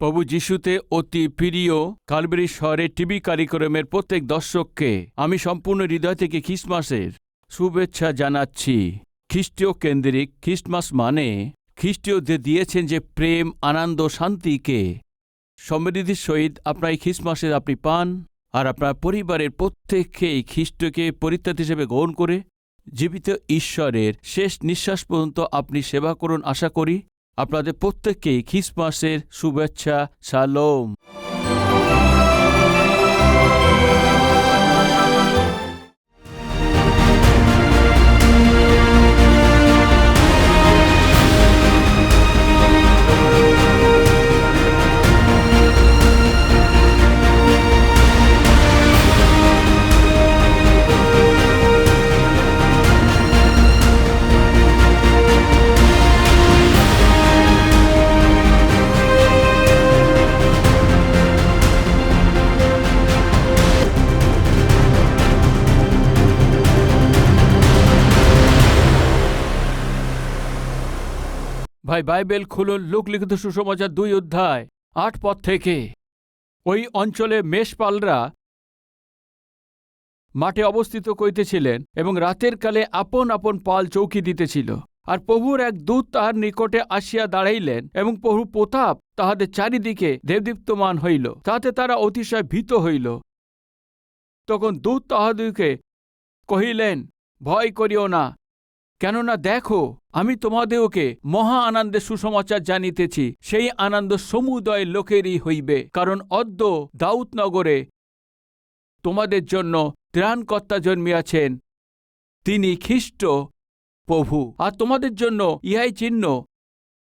প্রভু যিশুতে অতি প্রিয় কালবেরি শহরের টিভি কার্যক্রমের প্রত্যেক দর্শককে আমি সম্পূর্ণ হৃদয় থেকে খ্রিস্টমাসের শুভেচ্ছা জানাচ্ছি। খ্রিস্টীয় কেন্দ্রিক খ্রিস্টমাস মানে খ্রিস্টীয়দের দিয়েছেন যে প্রেম, আনন্দ, শান্তিকে সমৃদ্ধির সহিত আপনার এই খ্রিস্টমাসে আপনি পান, আর আপনার পরিবারের প্রত্যেককেই খ্রিস্টকে পরিত্রাতা হিসেবে গ্রহণ করে জীবিত ঈশ্বরের শেষ নিঃশ্বাস পর্যন্ত আপনি সেবা করুন। আশা করি আপনাদের প্রত্যেককেই খ্রিস্টমাসের শুভেচ্ছা। শালোম। ভাই, বাইবেল খুলুন, লূক লিখিত সুসমাচার 2 অধ্যায় 8 পদ থেকে। ওই অঞ্চলে মেষপালরা মাঠে অবস্থিত করিতেছিলেন এবং রাতের কালে আপন আপন পাল চৌকি দিতেছিল। আর প্রভুর এক দূত তাহার নিকটে আসিয়া দাঁড়াইলেন এবং প্রভুর প্রতাপ তাহাদের চারিদিকে দেবদীপ্যমান হইল, তাতে তারা অতিশয় ভীত হইল। তখন দূত তাহাদিগকে কহিলেন, ভয় করিও না, কেননা দেখো, আমি তোমাদেরকে মহা আনন্দের সুসমাচার জানিতেছি। সেই আনন্দ সমুদয় লোকেরই হইবে, কারণ অদ্য দাউদনগরে তোমাদের জন্য ত্রাণকর্তা জন্মিয়াছেন, তিনি খ্রিস্ট প্রভু। আর তোমাদের জন্য ইহাই চিহ্ন,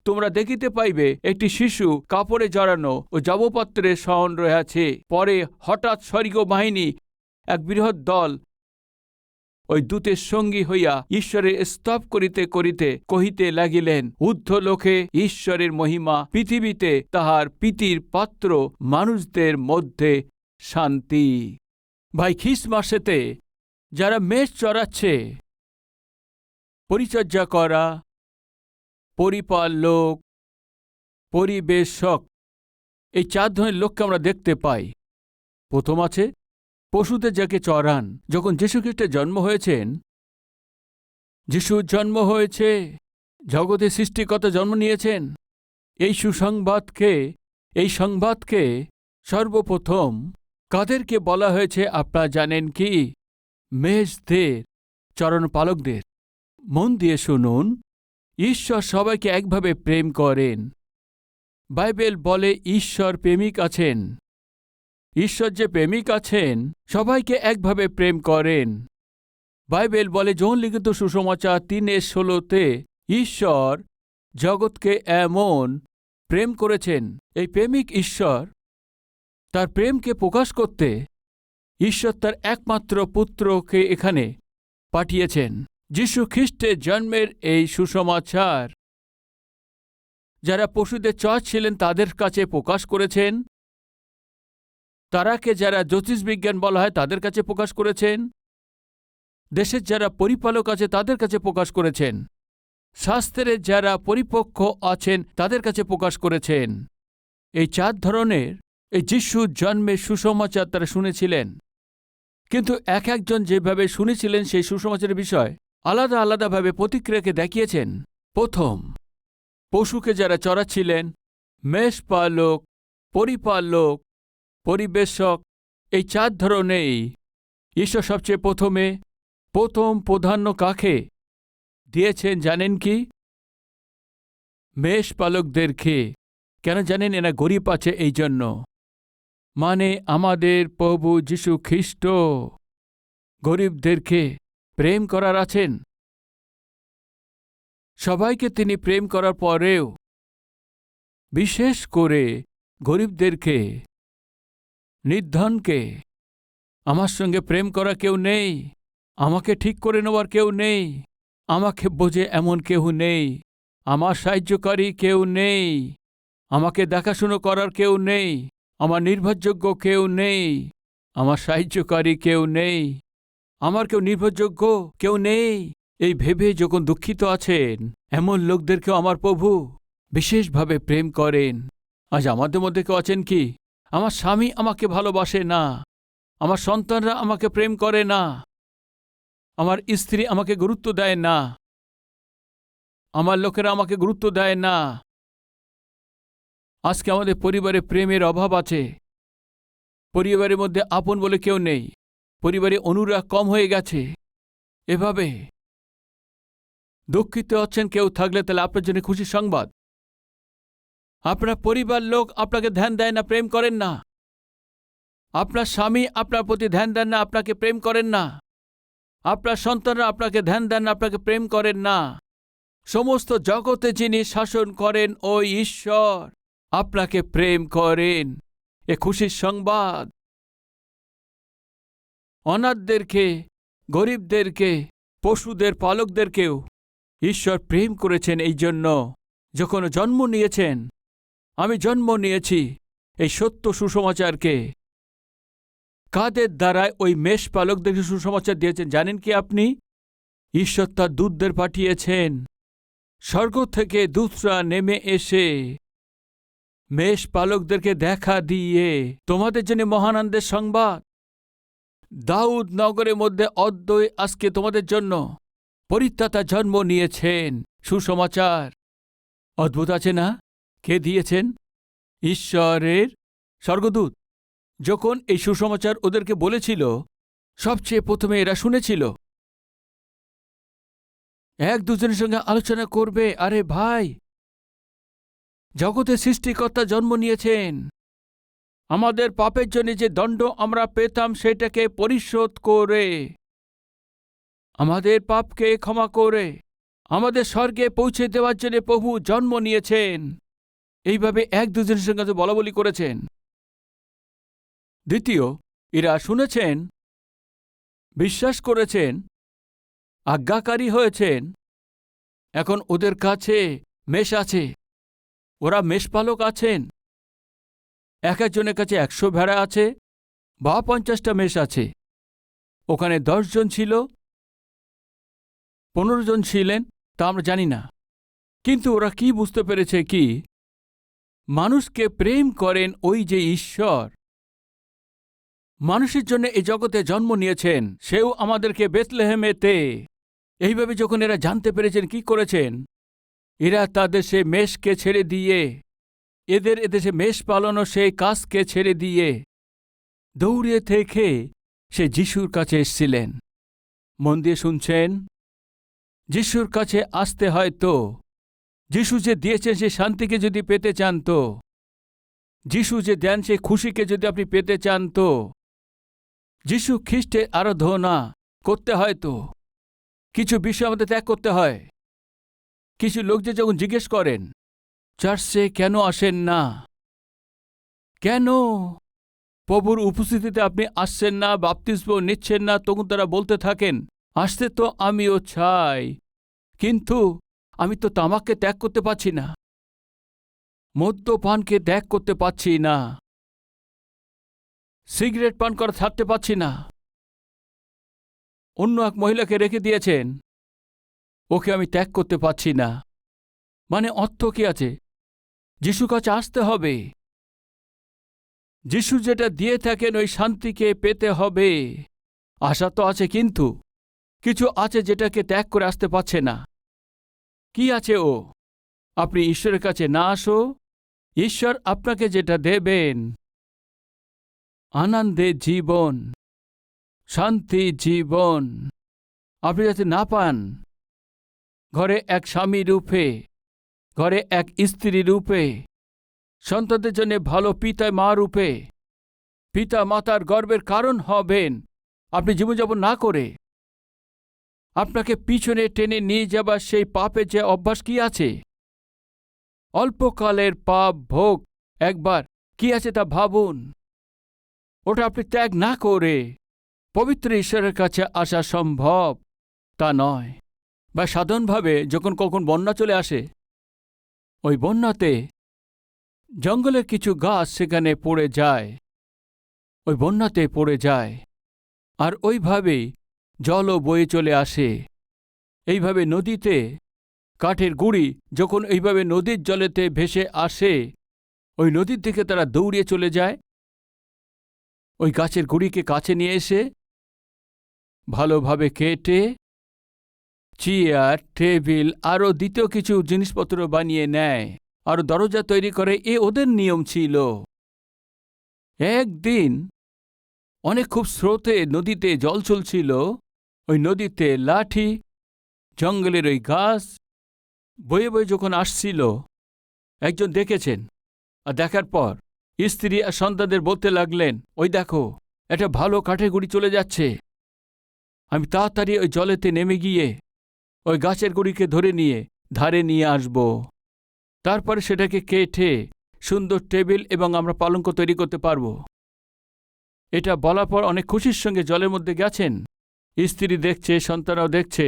তোমরা দেখিতে পাইবে একটি শিশু কাপড়ে জড়ানো ও যবপত্রে শয়ন রহিয়াছে। পরে হঠাৎ স্বর্গীয় বাহিনী এক বৃহৎ দল ওই দূতের সঙ্গী হইয়া ঈশ্বরের স্তব করিতে করিতে কহিতে লাগিলেন, ঊর্ধ্ব লোকে ঈশ্বরের মহিমা, পৃথিবীতে তাহার প্রীতির পাত্র মানুষদের মধ্যে শান্তি। ভাই, খ্রিস্টমাসেতে যারা মেষ চড়াচ্ছে, পরিচর্যা করা, পরিপালক, পরিবেশক, এই 4 ধরনের লোককে আমরা দেখতে পাই। প্রথম আছে পশুদের যাকে চড়ান। যখন যীশুখ্রিস্টের জন্ম হয়েছেন, যিশুর জন্ম হয়েছে, জগতে সৃষ্টিকর্তা জন্ম নিয়েছেন, এই সংবাদকে সর্বপ্রথম কাদেরকে বলা হয়েছে আপনারা জানেন কি? মেষদের, চরণ পালকদের। মন দিয়ে শুনুন, ঈশ্বর সবাইকে একভাবে প্রেম করেন। বাইবেল বলে ঈশ্বর প্রেমিক আছেন। ঈশ্বর যে প্রেমিক আছেন, সবাইকে একভাবে প্রেম করেন। বাইবেল বলে যোহন লিখিত সুসমাচার 3:16 ঈশ্বর জগৎকে এমন প্রেম করেছেন। এই প্রেমিক ঈশ্বর তার প্রেমকে প্রকাশ করতে ঈশ্বর তার একমাত্র পুত্রকে এখানে পাঠিয়েছেন। যীশু খ্রিস্টের জন্মের এই সুসমাচার যারা পশুদের চড়াচ্ছিলেন তাদের কাছে প্রকাশ করেছেন, তারাকে যারা জ্যোতিষবিজ্ঞান বলা হয় তাদের কাছে প্রকাশ করেছেন, দেশের যারা পরিপালক আছে তাদের কাছে প্রকাশ করেছেন, শাস্ত্রের যারা পরিপক্ক আছেন তাদের কাছে প্রকাশ করেছেন। এই 4 ধরনের এই যিশুর জন্মের সুসমাচার তারা শুনেছিলেন। কিন্তু একজন যেভাবে শুনেছিলেন সেই সুসমাচারের বিষয় আলাদা আলাদাভাবে প্রতিক্রিয়াকে দেখিয়েছেন। প্রথম, পশুকে যারা চড়াচ্ছিলেন, মেষপালক, পরিপালক, পরিবেশক, এই 4 ধরনেই ঈশ্বর সবচেয়ে প্রথম প্রাধান্য কাকে দিয়েছেন জানেন কি? মেষপালকদেরকে। কেন জানেন? এরা গরিব আছে এই জন্য। মানে আমাদের প্রভু যীশু খ্রিস্ট গরিবদেরকে প্রেম করার আছেন। সবাইকে তিনি প্রেম করার পরেও বিশেষ করে গরিবদেরকে, নির্ধনকে, আমার সঙ্গে প্রেম করা কেউ নেই, আমাকে ঠিক করে নেওয়ার কেউ নেই, আমাকে বোঝে এমন কেউ নেই, আমার সাহায্যকারী কেউ নেই, আমাকে দেখাশুনো করার কেউ নেই, আমার নির্ভরযোগ্য কেউ নেই, আমার সাহায্যকারী কেউ নেই, আমার কেউ নির্ভরযোগ্য কেউ নেই, এই ভেবে যখন দুঃখিত আছেন, এমন লোকদেরকেও আমার প্রভু বিশেষভাবে প্রেম করেন। আজ আমাদের মধ্যে কেউ আছেন কি, আমার স্বামী আমাকে ভালোবাসে না, আমার সন্তানরা আমাকে প্রেম করে না, আমার স্ত্রী আমাকে গুরুত্ব দেয় না, আমার লোকেরা আমাকে গুরুত্ব দেয় না। আজকে আমাদের পরিবারে প্রেমের অভাব আছে, পরিবারের মধ্যে আপন বলে কেউ নেই, পরিবারে অনুরাগ কম হয়ে গেছে। এভাবে দুঃখিত হচ্ছেন কেউ থাকলে, তাহলে আপনার জন্য খুশির সংবাদ, আপনার পরিবার লোক আপনাকে ধ্যান দেয় না, প্রেম করেন না। আপনার স্বামী আপনার প্রতি ধ্যান দেন না, আপনাকে প্রেম করেন না। আপনার সন্তানরা আপনাকে ধ্যান দেন না, আপনাকে প্রেম করেন না। সমস্ত জগতে যিনি শাসন করেন ওই ঈশ্বর আপনাকে প্রেম করেন। এ খুশির সংবাদ। অনাথদেরকে, গরিবদেরকে, পশুদের পালকদেরকেও ঈশ্বর প্রেম করেছেন। এই জন্য যখন জন্ম নিয়েছেন, আমি জন্ম নিয়েছি এই সত্য সুসমাচারকে। কাদের দ্বারায় ওই মেষ পালকদেরকে সুসমাচার দিয়েছেন জানেন কি আপনি? ঈশ্বর তার দূতদের পাঠিয়েছেন। স্বর্গ থেকে দূতরা নেমে এসে মেষ পালকদেরকে দেখা দিয়ে তোমাদের জন্য মহানন্দের সংবাদ, দাউদ নগরের মধ্যে অদ্বৈ আজকে তোমাদের জন্য পরিত্রাতা জন্ম নিয়েছেন। সুসমাচার অদ্ভুত আছে না? কে দিয়েছেন? ঈশ্বরের স্বর্গদূত। যখন এই সুসমাচার ওদেরকে বলেছিল, সবচেয়ে প্রথমে এরা শুনেছিল। এক দুজনের সঙ্গে আলোচনা করবে, আরে ভাই, জগতের সৃষ্টিকর্তা জন্ম নিয়েছেন, আমাদের পাপের জন্য যে দণ্ড আমরা পেতাম সেটাকে পরিশোধ করে, আমাদের পাপকে ক্ষমা করে আমাদের স্বর্গে পৌঁছে দেওয়ার জন্য প্রভু জন্ম নিয়েছেন। এইভাবে এক দুজনের সঙ্গে বলাবলি করেছেন। দ্বিতীয়, এরা শুনেছেন, বিশ্বাস করেছেন, আজ্ঞাকারী হয়েছেন। এখন ওদের কাছে মেষ আছে, ওরা মেষপালক আছেন। এক একজনের কাছে 100 ভেড়া আছে বা 50টা মেষ আছে। ওখানে 10 জন ছিল, 15 জন ছিলেন, তা আমরা জানি না। কিন্তু ওরা কি বুঝতে পেরেছে কি মানুষকে প্রেম করেন ওই যে ঈশ্বর মানুষের জন্য এই জগতে জন্ম নিয়েছেন, সেও আমাদেরকে বেথলেহেমেতে। এইভাবে যখন এরা জানতে পেরেছেন, কি করেছেন? এরা তাদের সে মেষকে ছেড়ে দিয়ে, এদেশে মেষ পালনও সেই কাজকে ছেড়ে দিয়ে দৌড়িয়ে থেকে সে যিশুর কাছে এসেছিলেন। মন দিয়ে শুনছেন? যিশুর কাছে আসতে হয় তো। যিশু যে দিয়েছেন সেই শান্তিকে যদি পেতে চান তো, যিশু যে দেন সেই খুশিকে যদি আপনি পেতে চান তো, যিশু খ্রিস্টের আরাধনা করতে হয় তো কিছু বিষয় আমাদের ত্যাগ করতে হয়। কিছু লোক যে যখন জিজ্ঞেস করেন, চার্চে কেন আসেন না, কেন প্রভুর উপস্থিতিতে আপনি আসছেন না, বাপ্তিস্ম নিচ্ছেন না, তখন তারা বলতে থাকেন, আসতে তো আমিও চাই, কিন্তু আমি তো তামাককে ত্যাগ করতে পারছি না, মদ্যপানকে ত্যাগ করতে পারছি না, সিগারেট পান করা থাকতে পারছি না। অন্য এক মহিলাকে রেখে দিয়েছেন, ওকে আমি ত্যাগ করতে পারছি না। মানে অর্থ কি আছে? যিশু কাছে আসতে হবে। যিশু যেটা দিয়ে থাকেন ওই শান্তিকে পেতে হবে। আশা তো আছে, কিন্তু কিছু আছে যেটাকে ত্যাগ করে আসতে পারছে না। কি আছে ও? আপনি ঈশ্বরের কাছে না আসো, ঈশ্বর আপনাকে যেটা দেবেন, আনন্দে জীবন, শান্তি জীবন, আপনি যাতে না পান। ঘরে এক স্বামী রূপে, ঘরে এক স্ত্রী রূপে, সন্তানদের জন্য ভালো পিতা মা রূপে, পিতা মাতার গর্বের কারণ হবেন। আপনি জীবনযাপন না করে আপনাকে পিছনে টেনে নিয়ে যাবার সেই পাপের যে অভ্যাস কি আছে, অল্পকালের পাপ ভোগ, একবার কি আছে তা ভাবুন। ওটা আপনি ত্যাগ না করে পবিত্র ঈশ্বরের কাছে আসা সম্ভব তা নয়। বা সাধারণভাবে যখন কখন বন্যা চলে আসে, ওই বন্যাতে জঙ্গলের কিছু গাছ সেখানে পড়ে যায়, ওই বন্যাতে পড়ে যায়, আর ওইভাবেই জলও বয়ে চলে আসে। এইভাবে নদীতে কাঠের গুঁড়ি যখন এইভাবে নদীর জলেতে ভেসে আসে, ওই নদীর দিকে তারা দৌড়িয়ে চলে যায়। ওই গাছের গুড়িকে কাছে নিয়ে এসে ভালোভাবে কেটে চেয়ার, টেবিল আরও দ্বিতীয় কিছু জিনিসপত্র বানিয়ে নেয়, আর দরজা তৈরি করে। ওদের নিয়ম ছিল। একদিন অনেক খুব স্রোতে নদীতে জল চলছিল। ওই নদীতে লাঠি, জঙ্গলের ওই গাছ বয়ে বয়ে যখন আসছিল, একজন দেখেছেন। আর দেখার পর স্ত্রী আর সন্তানদের বলতে লাগলেন, ওই দেখো, একটা ভালো কাঠের গুঁড়ি চলে যাচ্ছে। আমি তাড়াতাড়ি ওই জলেতে নেমে গিয়ে ওই গাছের গুঁড়িকে ধরে নিয়ে ধারে নিয়ে আসব। তারপরে সেটাকে কেটে সুন্দর টেবিল এবং আমরা পালঙ্ক তৈরি করতে পারব। এটা বলার পর অনেক খুশির সঙ্গে জলের মধ্যে গেছেন। স্ত্রী দেখছে, সন্তানরাও দেখছে।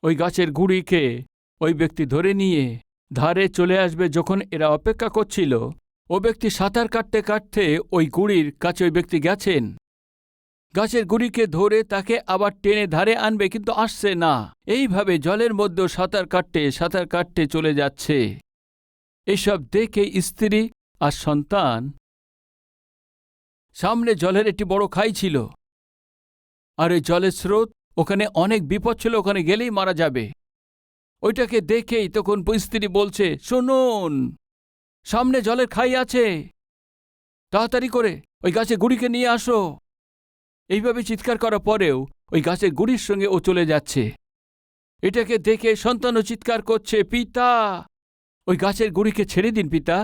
ওই গাছের গুঁড়িকে ওই ব্যক্তি ধরে নিয়ে ধারে চলে আসবে। যখন এরা অপেক্ষা করছিল, ও ব্যক্তি সাঁতার কাটতে কাটতে ওই গুঁড়ির কাছে ওই ব্যক্তি গেছেন। গাছের গুঁড়িকে ধরে তাকে আবার টেনে ধারে আনবে, কিন্তু আসছে না। এইভাবে জলের মধ্যেও সাঁতার কাটতে চলে যাচ্ছে। এসব দেখে স্ত্রী আর সন্তান, সামনে জলের একটি বড় খাই ছিল, আর ওই জলের স্রোত, ওখানে অনেক বিপদ ছিল, ওখানে গেলেই মারা যাবে। ওইটাকে দেখেই তখন স্ত্রী বলছে, শুনুন, সামনে জলের খাই আছে, তাড়াতাড়ি করে ওই গাছের গুঁড়িকে নিয়ে আসো। এইভাবে চিৎকার করার পরেও ওই গাছের গুঁড়ির সঙ্গে ও চলে যাচ্ছে। এটাকে দেখে সন্তানও চিৎকার করছে, পিতা, ওই গাছের গুঁড়িকে ছেড়ে দিন পিতা,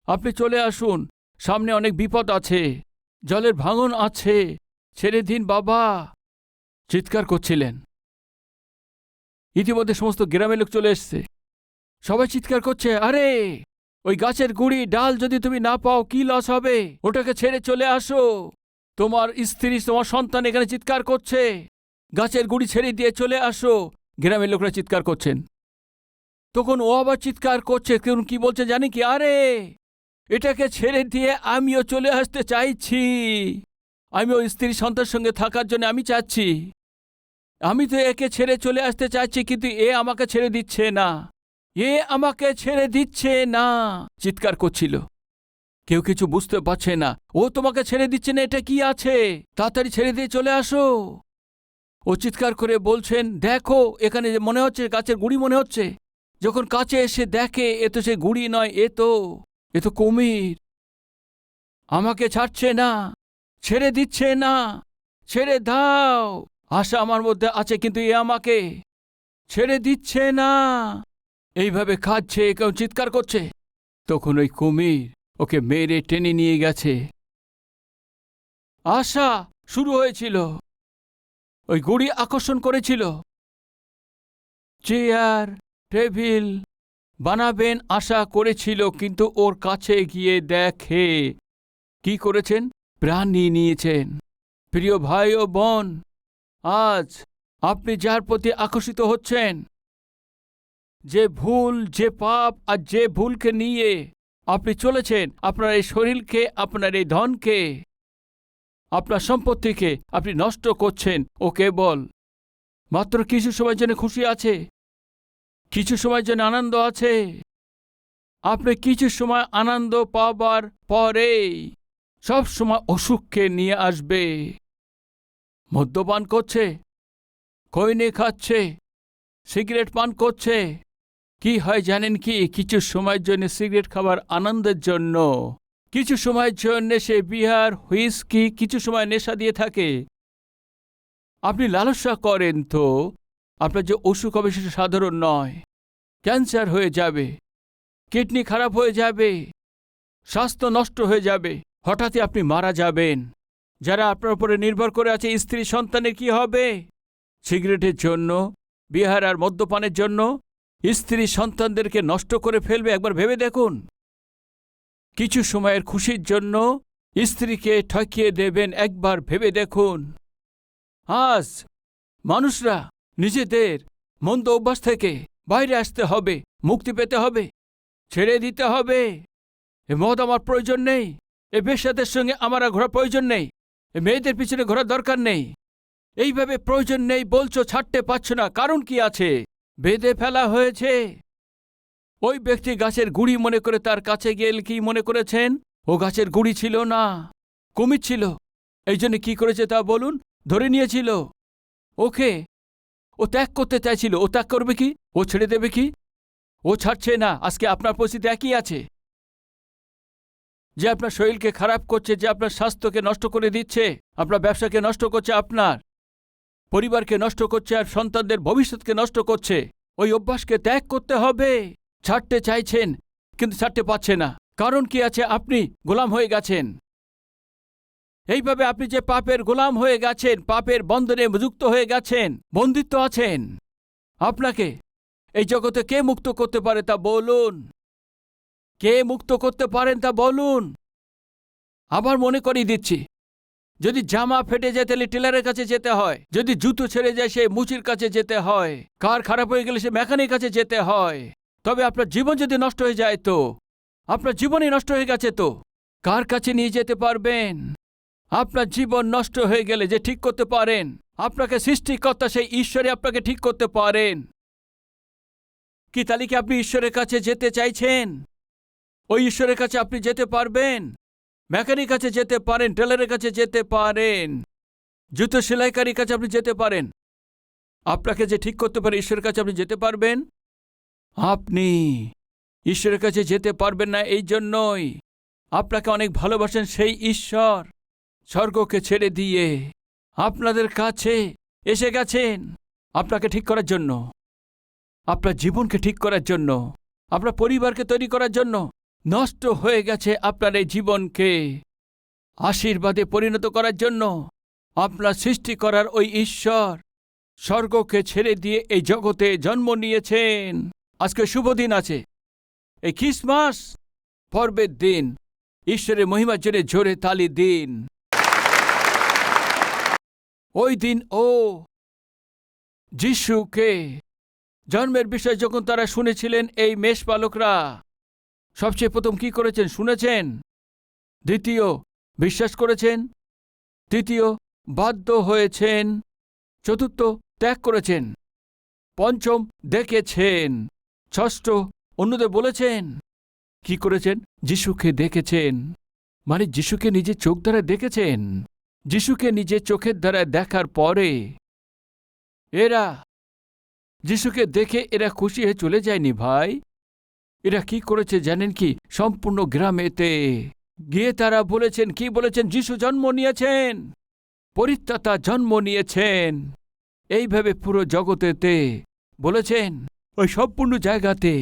আপনি চলে আসুন, সামনে অনেক বিপদ আছে, জলের ভাঙন আছে, ছেড়ে দিন বাবা, চিৎকার করছিলেন। ইতিমধ্যে সমস্ত গ্রামের লোক চলে এসছে। সবাই চিৎকার করছে, আরে ওই গাছের গুঁড়ি ডাল যদি তুমি না পাও কি লস হবে, ওটাকে ছেড়ে চলে আসো। তোমার স্ত্রী, তোমার সন্তান এখানে চিৎকার করছে, গাছের গুঁড়ি ছেড়ে দিয়ে চলে আসো। গ্রামের লোকরা চিৎকার করছেন। তখন ও আবার চিৎকার করছে, কেউ কি বলছে জানি কি, আরে এটাকে ছেড়ে দিয়ে আমিও চলে আসতে চাইছি, আমিও স্ত্রী সন্তানের সঙ্গে থাকার জন্য আমি চাচ্ছি, আমি তো একে ছেড়ে চলে আসতে চাচ্ছি, কিন্তু এ আমাকে ছেড়ে দিচ্ছে না, এ আমাকে ছেড়ে দিচ্ছে না, চিৎকার করছিল। কেউ কিছু বুঝতে পারছে না। ও তোমাকে ছেড়ে দিচ্ছে না, এটা কি আছে, তাড়াতাড়ি ছেড়ে দিয়ে চলে আসো। ও চিৎকার করে বলছেন, দেখো এখানে মনে হচ্ছে গাছের গুঁড়ি মনে হচ্ছে। যখন কাছে এসে দেখে, এ তো সে গুঁড়ি নয়, এ তো কুমির, আমাকে ছাড়ছে না, ছেড়ে দিচ্ছে না, ছেড়ে দাও, আশা আমার মধ্যে আছে, কিন্তু এ আমাকে ছেড়ে দিচ্ছে না। এইভাবে খাচ্ছে, কেউ চিৎকার করছে। তখন ওই কুমির ওকে মেরে টেনে নিয়ে গেছে। আশা শুরু হয়েছিল, ওই গুঁড়ি আকর্ষণ করেছিল। চেয়ার, টেবিল বানাবেন আশা করেছিল, কিন্তু ওর কাছে গিয়ে দেখে কি করেছেন, প্রাণ নিয়ে নিয়েছেন। প্রিয় ভাই ও বোন, আজ আপনি যার প্রতি আকর্ষিত হচ্ছেন, যে ভুল, যে পাপ আর যে ভুলকে নিয়ে আপনি চলেছেন, আপনার এই শরীরকে, আপনার এই ধনকে, আপনার সম্পত্তিকে আপনি নষ্ট করছেন। ও কেবল মাত্র কিছু সময়ের জন্য খুশি আছে, কিছু সময়ের জন্য আনন্দ আছে। আপনি কিছু সময় আনন্দ পাবার পরেই সব সময় অসুখকে নিয়ে আসবে। মদ্যপান করছে, খৈনি খাচ্ছে, সিগারেট পান করছে। কি হয় জানেন কি, কিছু সময়ের জন্য সিগারেট খাবার আনন্দের জন্য, কিছু সময়ের জন্য সে বিয়ার, হুইস্কি, কিছু সময় নেশা দিয়ে থাকে। আপনি লালসা করেন তো আপনার যে অসুখ হবে সেটা সাধারণ নয়। ক্যান্সার হয়ে যাবে, কিডনি খারাপ হয়ে যাবে, স্বাস্থ্য নষ্ট হয়ে যাবে, হঠাৎই আপনি মারা যাবেন। যারা আপনার উপরে নির্ভর করে আছে, স্ত্রী সন্তানের কি হবে? সিগারেটের জন্য, বিহার আর মদ্যপানের জন্য স্ত্রী সন্তানদেরকে নষ্ট করে ফেলবে। একবার ভেবে দেখুন। কিছু সময়ের খুশির জন্য স্ত্রীকে ঠকিয়ে দেবেন, একবার ভেবে দেখুন। আজ মানুষরা নিজেদের মন্দ অভ্যাস থেকে বাইরে আসতে হবে, মুক্তি পেতে হবে, ছেড়ে দিতে হবে। এ মদ আমার প্রয়োজন নেই, এ বেশ্যাদের সঙ্গে আমার আর ঘোরার প্রয়োজন নেই, এ মেয়েদের পিছনে ঘোরার দরকার নেই। এইভাবে প্রয়োজন নেই বলছো, ছাড়তে পারছো না, কারণ কি আছে? বেঁধে ফেলা হয়েছে। ওই ব্যক্তি গাছের গুড়ি মনে করে তার কাছে গেলে কি মনে করেছেন? ও গাছের গুড়ি ছিল না, কুমির ছিল। এই জন্য কি করেছে তা বলুন? ধরে নিয়েছিল ওকে। ও ত্যাগ করতে চাইছিল। ও ত্যাগ করবে কি? ও ছেড়ে দেবে কি? ও ছাড়ছে না। আজকে আপনার পরিস্থিতি একই আছে, যে আপনার শরীরকে খারাপ করছে, যে আপনার স্বাস্থ্যকে নষ্ট করে দিচ্ছে, আপনার ব্যবসাকে নষ্ট করছে, আপনার পরিবারকে নষ্ট করছে, আর সন্তানদের ভবিষ্যৎকে নষ্ট করছে। ওই অভ্যাসকে ত্যাগ করতে হবে। ছাড়তে চাইছেন কিন্তু ছাড়তে পারছে না। কারণ কি আছে? আপনি গোলাম হয়ে গেছেন। এইভাবে আপনি যে পাপের গোলাম হয়ে গেছেন, পাপের বন্ধনে যুক্ত হয়ে গেছেন, বন্দিত্ব আছেন। আপনাকে এই জগতে কে মুক্ত করতে পারে তা বলুন? কে মুক্ত করতে পারেন তা বলুন? আবার মনে করিয়ে দিচ্ছি, যদি জামা ফেটে যায় তাহলে টেলারের কাছে যেতে হয়। যদি জুতো ছেড়ে যায় সে মুচির কাছে যেতে হয়। কার খারাপ হয়ে গেলে সে মেকানিক কাছে যেতে হয়। তবে আপনার জীবন যদি নষ্ট হয়ে যায় তো আপনার জীবনই নষ্ট হয়ে গেছে। তো কার কাছে নিয়ে যেতে পারবেন? আপনার জীবন নষ্ট হয়ে গেলে যে ঠিক করতে পারেন, আপনাকে সৃষ্টিকর্তা সেই ঈশ্বরে আপনাকে ঠিক করতে পারেন। কি তাহলে কি আপনি ঈশ্বরের কাছে যেতে চাইছেন? ওই ঈশ্বরের কাছে আপনি যেতে পারবেন। মেকানিক কাছে যেতে পারেন, টেলারের কাছে যেতে পারেন, জুতো সেলাইকারীর কাছে আপনি যেতে পারেন। আপনাকে যে ঠিক করতে পারে ঈশ্বরের কাছে আপনি যেতে পারবেন? আপনি ঈশ্বরের কাছে যেতে পারবেন না। এই জন্যই আপনাকে অনেক ভালোবাসেন সেই ঈশ্বর স্বর্গকে ছেড়ে দিয়ে আপনাদের কাছে এসে গেছেন আপনাকে ঠিক করার জন্য, আপনার জীবনকে ঠিক করার জন্য, আপনার পরিবারকে তৈরি করার জন্য। নষ্ট হয়ে গেছে আপনার এই জীবনকে আশীর্বাদে পরিণত করার জন্য। আপনার সৃষ্টি করার ওই ঈশ্বর স্বর্গকে ছেড়ে দিয়ে এই জগতে জন্ম নিয়েছেন। আজকে শুভ দিন আছে, এই খ্রিস্টমাস পর্বের দিন। ঈশ্বরের মহিমার জন্য জোরে তালি দিন। ওই দিন ও যিশুকে জন্মের বিষয়ে যখন তারা শুনেছিলেন, এই মেষপালকরা সবচেয়ে প্রথম কি করেছেন শুনেছেন? দ্বিতীয় বিশ্বাস করেছেন, তৃতীয় বাধ্য হয়েছেন, চতুর্থ ত্যাগ করেছেন, পঞ্চম দেখেছেন, ষষ্ঠ অন্যদের বলেছেন। কি করেছেন? যিশুকে দেখেছেন, মানে যিশুকে নিজের চোখ দ্বারা দেখেছেন। যিশুকে নিজের চোখের দ্বারা দেখার পরে এরা যিশুকে দেখে এরা খুশি হয়ে চলে যায়নি ভাই। এরা কি করেছে জানেন কি? সম্পূর্ণ গ্রামেতে গিয়ে তারা বলেছেন, কি বলেছেন? যিশু জন্ম নিয়েছেন, পরিত্রাতা জন্ম নিয়েছেন। এইভাবে পুরো জগতেতে বলেছেন, ওই সম্পূর্ণ জায়গাতে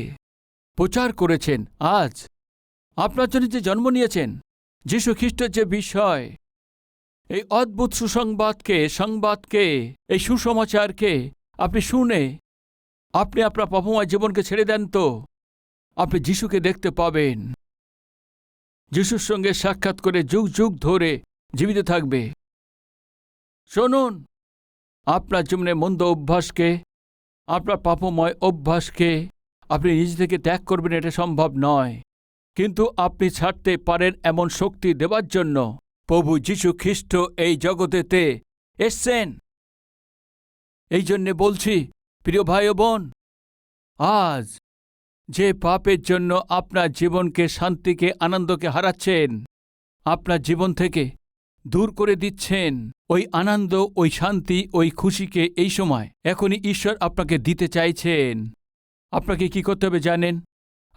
প্রচার করেছেন। আজ আপনার জন্য যে জন্ম নিয়েছেন যিশু খ্রিস্টের যে বিষয়, এই অদ্ভুত সংবাদকে এই সুসমাচারকে আপনি শুনে আপনি আপনার পাপময় জীবনকে ছেড়ে দেন, তো আপনি যিশুকে দেখতে পাবেন। যিশুর সঙ্গে সাক্ষাৎ করে যুগ যুগ ধরে জীবিত থাকবে। শুনুন, আপনার জীবনে মন্দ অভ্যাসকে, আপনার পাপময় অভ্যাসকে আপনি নিজে থেকে ত্যাগ করবেন, এটা সম্ভব নয়। কিন্তু আপনি ছাড়তে পারেন এমন শক্তি দেবার জন্য প্রভু যীশু খ্রিস্ট এই জগতেতে এসছেন। এই জন্যে বলছি, প্রিয় ভাই ও বোন, আজ যে পাপের জন্য আপনার জীবনকে, শান্তিকে, আনন্দকে হারাচ্ছেন, আপনার জীবন থেকে দূর করে দিচ্ছেন, ওই আনন্দ, ওই শান্তি, ওই খুশিকে এই সময় এখনই ঈশ্বর আপনাকে দিতে চাইছেন। আপনাকে কি করতে হবে জানেন?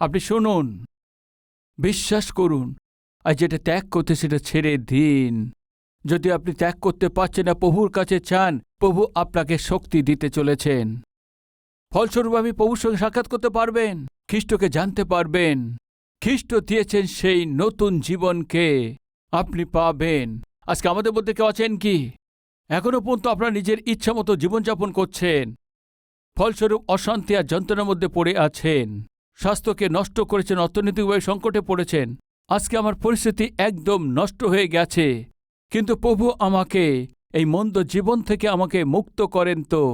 আপনি শুনুন, বিশ্বাস করুন, আর যেটা ত্যাগ করতে সেটা ছেড়ে দিন। যদি আপনি ত্যাগ করতে পারছেন না, প্রভুর কাছে চান, প্রভু আপনাকে শক্তি দিতে চলেছেন। ফলস্বরূপ আপনি প্রভুর সঙ্গে সাক্ষাৎ করতে পারবেন, খ্রিস্টকে জানতে পারবেন। খ্রিস্ট দিয়েছেন সেই নতুন জীবনকে আপনি পাবেন। আজকে আমাদের মধ্যে কেউ আছেন কি এখনো পর্যন্ত আপনার নিজের ইচ্ছা মতো জীবনযাপন করছেন, ফলস্বরূপ অশান্তি আর যন্ত্রণার মধ্যে পড়ে আছেন, স্বাস্থ্যকে নষ্ট করেছেন, অর্থনৈতিকভাবে সংকটে পড়েছেন। আজকে আমার পরিস্থিতি একদম নষ্ট হয়ে গেছে, কিন্তু প্রভু আমাকে এই মন্দ জীবন থেকে আমাকে মুক্ত করেন, তো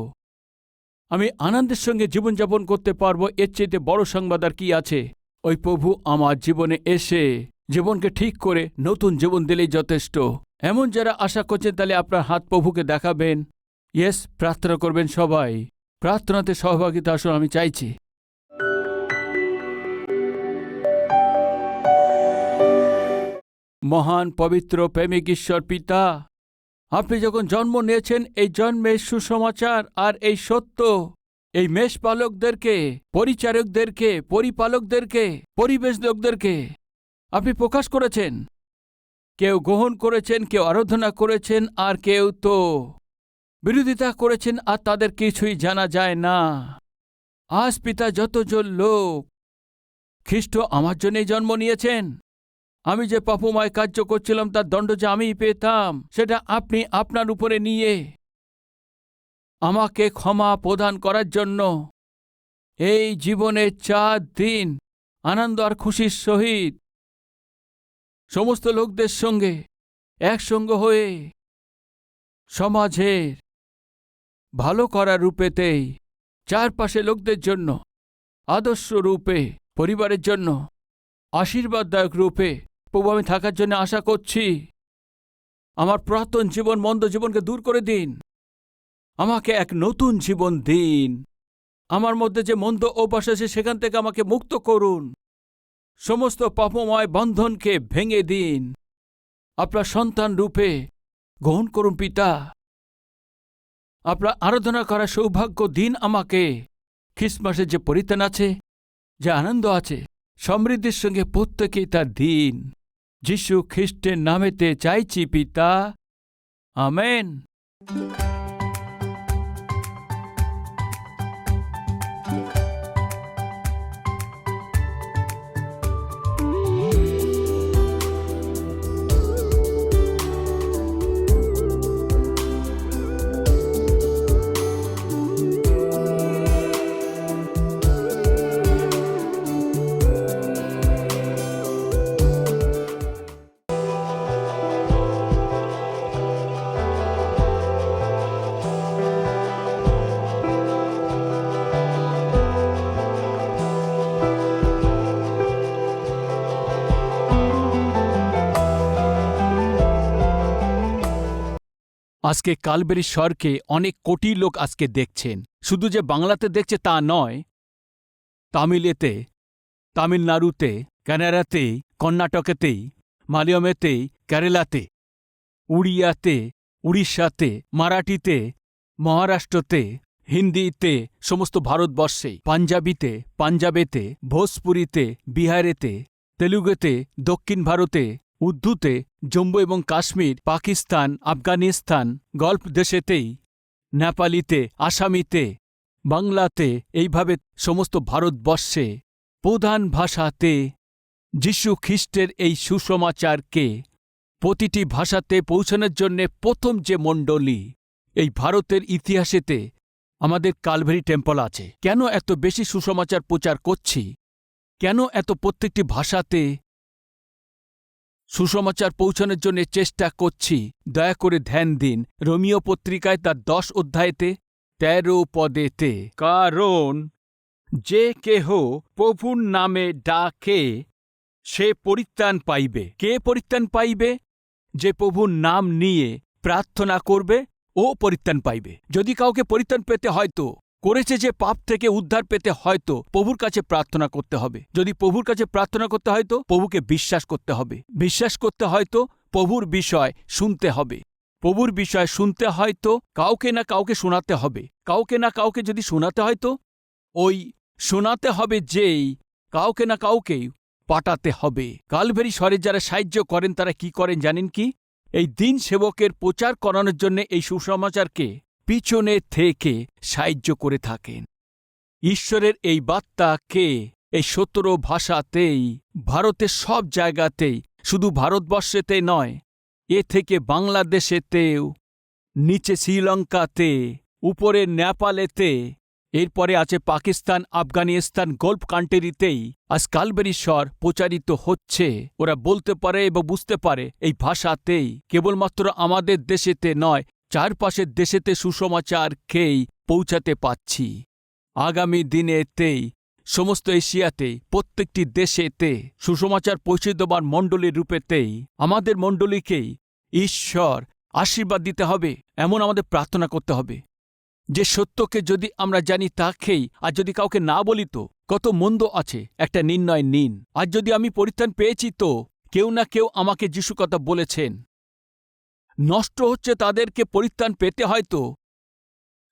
আমি আনন্দের সঙ্গে জীবনযাপন করতে পারবো। এর চেয়ে বড় সংবাদ আর কি আছে? ওই প্রভু আমার জীবনে এসে জীবনকে ঠিক করে নতুন জীবন দিলেই যথেষ্ট। এমন যারা আশা করছেন, তাহলে আপনার হাত প্রভুকে দেখাবেন। ইয়েস, প্রার্থনা করবেন সবাই। প্রার্থনাতে সহভাগিতা আসুন, আমি চাইছি। মহান পবিত্র প্রেমিক ঈশ্বর পিতা, আপনি যখন জন্ম নিয়েছেন, এই জন্মের সুসমাচার আর এই সত্য এই মেষপালকদেরকে, পরিচারকদেরকে, পরিপালকদেরকে, পরিবেশ লোকদেরকে আপনি প্রকাশ করেছেন। কেউ গ্রহণ করেছেন, কেউ আরাধনা করেছেন, আর কেউ তো বিরোধিতা করেছেন, আর তাদের কিছুই জানা যায় না। আজ পিতা, যতজন লোক খ্রিস্ট আমার জন্যই জন্ম নিয়েছেন, আমি যে পাপময় কার্য করছিলাম তার দণ্ড যে আমি পেতাম, সেটা আপনি আপনার উপরে নিয়ে আমাকে ক্ষমা প্রদান করার জন্য এই জীবনের 4 দিন আনন্দ আর খুশির সহিত সমস্ত লোকদের সঙ্গে একসঙ্গে হয়ে সমাজের ভালো করার রূপেতেই, চারপাশে লোকদের জন্য আদর্শ রূপে, পরিবারের জন্য আশীর্বাদদায়ক রূপে প্রভু আমি থাকার জন্য আশা করছি। আমার পুরাতন জীবন, মন্দ জীবনকে দূর করে দিন, আমাকে এক নতুন জীবন দিন। আমার মধ্যে যে মন্দ অভ্যাস আছে সেখান থেকে আমাকে মুক্ত করুন, সমস্ত পাপময় বন্ধনকে ভেঙে দিন। আপনার সন্তান রূপে গ্রহণ করুন পিতা, আপনার আরাধনা করার সৌভাগ্য দিন আমাকে। খ্রিসমাসের যে পরিত্রাণ আছে, যে আনন্দ আছে, সমৃদ্ধির সঙ্গে প্রত্যেকেই তার দিন। যিশু খ্রিস্টের নামেতে চাইছি পিতা, আমেন। আজকে কালবেরি স্বরকে অনেক কোটি লোক আজকে দেখছেন। শুধু যে বাংলাতে দেখছে তা নয়, তামিলেতে, তামিলনাড়ুতে, কানাডাতে, কর্ণাটকেতেই, মালয়ামেতে, কেরালাতে, উড়িয়াতে, উড়িষ্যাতে, মারাঠিতে, মহারাষ্ট্রতে, হিন্দিতে, সমস্ত ভারতবর্ষে, পাঞ্জাবিতে, পাঞ্জাবেতে, ভোজপুরিতে, বিহারেতে, তেলুগুতে, দক্ষিণ ভারতে, উর্দুতে, জম্মু এবং কাশ্মীর, পাকিস্তান, আফগানিস্তান, গল্ফ দেশেতেই, নেপালিতে, আসামিতে, বাংলাতে, এইভাবে সমস্ত ভারতবর্ষে প্রধান ভাষাতে যিশু খ্রিস্টের এই সুসমাচারকে প্রতিটি ভাষাতে পৌঁছানোর জন্যে প্রথম যে মণ্ডলী এই ভারতের ইতিহাসেতে আমাদের কালভারি টেম্পল আছে। কেন এত বেশি সুসমাচার প্রচার করছি? কেন এত প্রত্যেকটি ভাষাতে সুসমাচার পৌঁছানোর জন্য চেষ্টা করছি? দয়া করে ধ্যান দিন রোমিও পত্রিকায় তার 10 অধ্যায়েতে 13 পদেতে, কারণ যে কেহ প্রভুর নামে ডাকে সে পরিত্রাণ পাইবে। কে পরিত্রাণ পাইবে? যে প্রভুর নাম নিয়ে প্রার্থনা করবে ও পরিত্রাণ পাইবে। যদি কাউকে পরিত্রাণ পেতে হয়তো করেছে যে পাপ থেকে উদ্ধার পেতে হয়তো প্রভুর কাছে প্রার্থনা করতে হবে। যদি প্রভুর কাছে প্রার্থনা করতে হয়তো প্রভুকে বিশ্বাস করতে হবে। বিশ্বাস করতে হয়তো প্রভুর বিষয় শুনতে হবে। প্রভুর বিষয় শুনতে হয়তো কাউকে না কাউকে শোনাতে হবে। কাউকে না কাউকে যদি শোনাতে হয়তো ওই শোনাতে হবে যেই কাউকে না কাউকেই পাঠাতে হবে। কালভারি স্বরে যারা সাহায্য করেন তারা কি করেন জানেন কি? এই দিন সেবকের প্রচার করানোর জন্য এই সুসমাচারকে পিছনে থেকে সাহায্য করে থাকেন। ঈশ্বরের এই বার্তাকে এই 17 ভাষাতেই, ভারতের সব জায়গাতেই, শুধু ভারতবর্ষেতে নয়, এ থেকে বাংলাদেশেতেও, নিচে শ্রীলঙ্কাতে, উপরে নেপালেতে, এরপরে আছে পাকিস্তান, আফগানিস্তান, গল্ফ কান্ট্রিতেই আজ কালভারি স্বর প্রচারিত হচ্ছে। ওরা বলতে পারে এবং বুঝতে পারে এই ভাষাতেই। কেবলমাত্র আমাদের দেশেতে নয়, চারপাশের দেশেতে সুসমাচারকেই পৌঁছাতে পাচ্ছি। আগামী দিনেতেই সমস্ত এশিয়াতে, প্রত্যেকটি দেশেতে সুসমাচার পৌঁছে দেবার মণ্ডলীর রূপেতেই আমাদের মণ্ডলীকেই ঈশ্বর আশীর্বাদ দিতে হবে, এমন আমাদের প্রার্থনা করতে হবে। যে সত্যকে যদি আমরা জানি তাকেই, আর যদি কাউকে না বলি তো কত মন্দ আছে, একটা নির্ণয় নিন। আর যদি আমি পরিত্রাণ পেয়েছি তো কেউ না কেউ আমাকে যিশু কথা বলেছেন। নষ্ট হচ্ছে তাদেরকে পরিত্রাণ পেতে হয়তো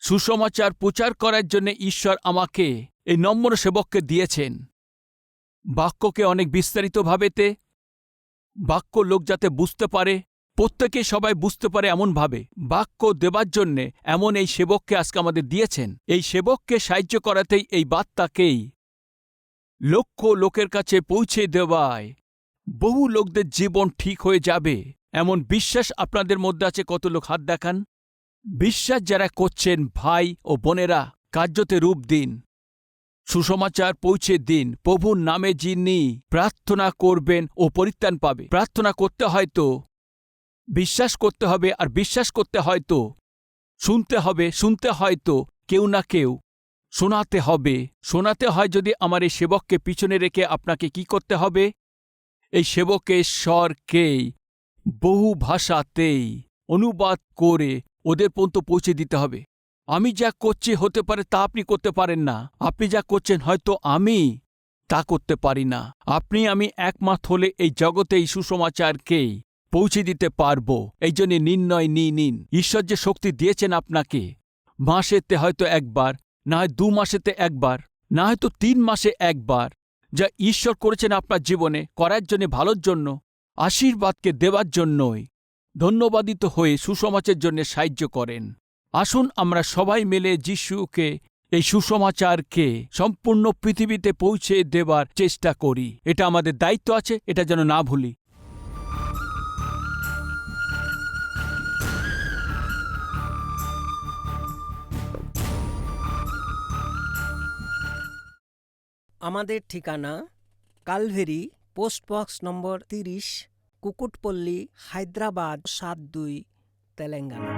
সুসমাচার প্রচার করার জন্য ঈশ্বর আমাকে এই নম্র সেবককে দিয়েছেন। বাক্যকে অনেক বিস্তারিতভাবেতে বাক্য লোক যাতে বুঝতে পারে, প্রত্যেকে সবাই বুঝতে পারে এমনভাবে বাক্য দেবার জন্যে এমন এই সেবককে আজকে আমাদের দিয়েছেন। এই সেবককে সাহায্য করাতেই এই বার্তাকেই লক্ষ লোকের কাছে পৌঁছে দেওয়ায় বহু লোকদের জীবন ঠিক হয়ে যাবে এমন বিশ্বাস আপনাদের মধ্যে আছে। কত লোক হাত দেখান। বিশ্বাস যারা করছেন ভাই ও বোনেরা, কার্যতে রূপ দিন, সুসমাচার পৌঁছে দিন। প্রভুর নামে যিনি প্রার্থনা করবেন ও পরিত্রাণ পাবে। প্রার্থনা করতে হয়তো বিশ্বাস করতে হবে, আর বিশ্বাস করতে হয়তো শুনতে হবে, শুনতে হয়তো কেউ না কেউ শোনাতে হবে। শোনাতে হয় যদি আমার এই সেবককে পিছনে রেখে আপনাকে কি করতে হবে? এই সেবকের স্বরকেই বহু ভাষাতেই অনুবাদ করে ওদের পর্যন্ত পৌঁছে দিতে হবে। আমি যা করছি হতে পারে তা আপনি করতে পারেন না। আপনি যা করছেন হয়তো আমি তা করতে পারি না। আপনি আমি একমত হলে এই জগতে এই সুসমাচারকেই পৌঁছে দিতে পারব। এই জন্য নির্ণয় নিন। ঈশ্বর যে শক্তি দিয়েছেন আপনাকে, মাসেতে হয়তো একবার, না হয় 2 মাসেতে একবার, না হয়তো 3 মাসে একবার, যা ঈশ্বর করেছেন আপনার জীবনে করার জন্য, ভালোর জন্য, আশীর্বাদকে দেওয়ার জন্যই ধন্যবাদিত হয়ে সুসমাচারের জন্য সাহায্য করেন। আসুন আমরা সবাই মিলে যিশুকে এই সুসমাচারকে সম্পূর্ণ পৃথিবীতে পৌঁছে দেবার চেষ্টা করি। এটা আমাদের দায়িত্ব আছে, এটা যেন না ভুলি। আমাদের ঠিকানা কালভেরি, পোস্টবক্স নম্বর 30, কুকুটপল্লী, হায়দ্রাবাদ 72, তেলেঙ্গানা।